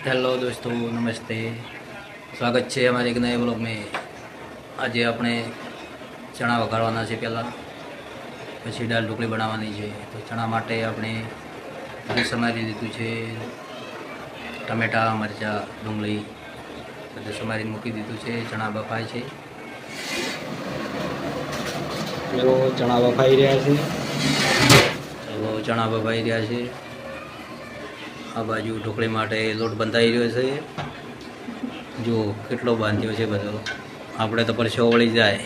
Hello दोस्तों, नमस्ते। स्वागत है हमारे एक नए ब्लॉग में। आज આપણે ચણા વઘારવાના છે પહેલાં, પછી દાળ ઢોકળી બનાવવાની છે. તો ચણા માટે આપણે ઘી સમારી દીધું છે, ટમેટાં, મરચાં, ડુંગળી બધું સમારીને મૂકી દીધું છે. ચણા બફાય છે. જો ચણા બફાઈ રહ્યા છે. આ બાજુ ઢોકળી માટે લોટ બંધાઈ રહ્યો છે. જો કેટલો બાંધ્યો છે બધો, આપણે તો પરસેવો વળી જાય.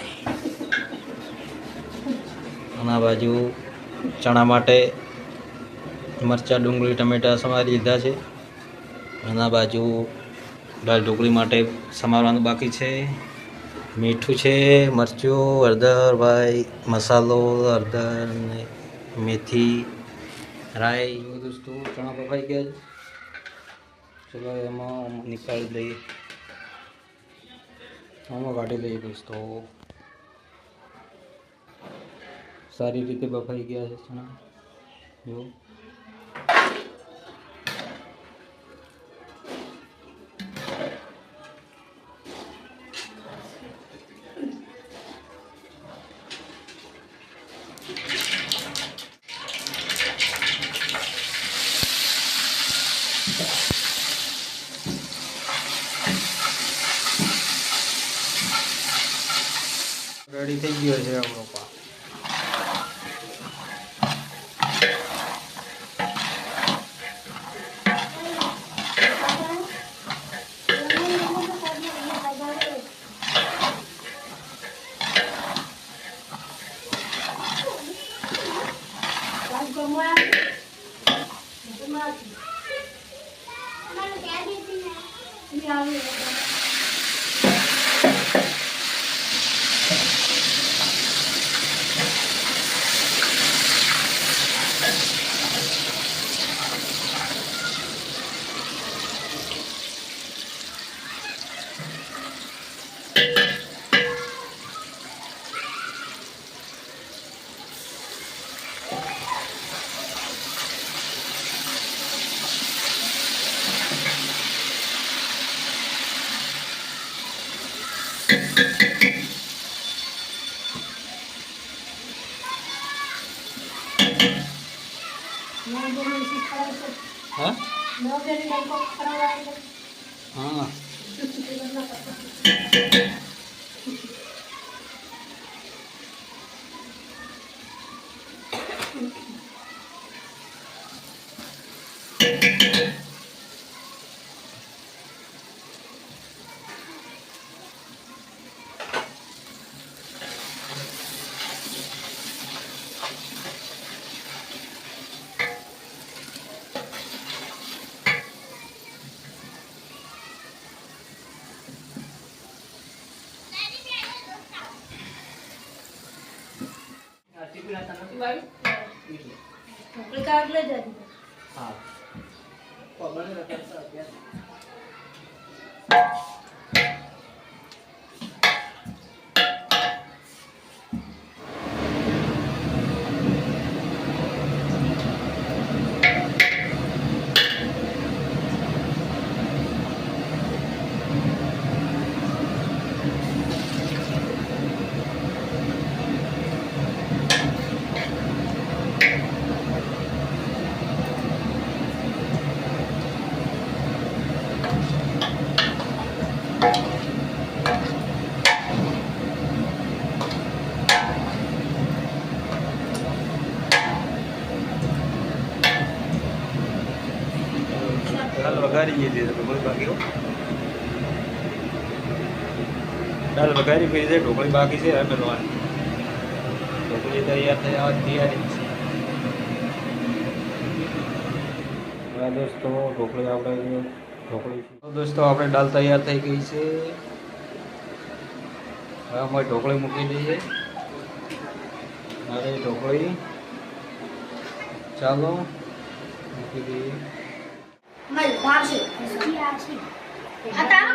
અને આ બાજુ ચણા માટે મરચાં, ડુંગળી, ટમેટાં સમારી લીધા છે. અને આ બાજુ દાળ ઢોકળી માટે સમારવાનું બાકી છે. મીઠું છે, મરચું, હળદર, ભાઈ મસાલો, હળદર ને મેથી, રાઈ. દોસ્તો ચણા બફાઈ ગયા છે. ચલો એમાં નીકાળી દઈએ, આમાં કાઢી દઈએ. દોસ્તો સારી રીતે બફાઈ ગયા છે ચણા. જો રેડી થઈ ગયો છે આપણો પા. हाँ हाँ दाल वघारी थी ढोकળી बाकी हो. दाल वघारी फिर से ढोकળી बाकी से है बनवानी. ढोकળી तैयार तैयारी दोस्तों. ढोकળી આપણે ढोकળી दोस्तों આપણે દાલ તૈયાર થઈ ગઈ છે. હવે અમે ઢોકળી મૂકી દઈએ. અરે ઢોકળી ચાલો મૂકી દઈએ. Mal, Marge. Atau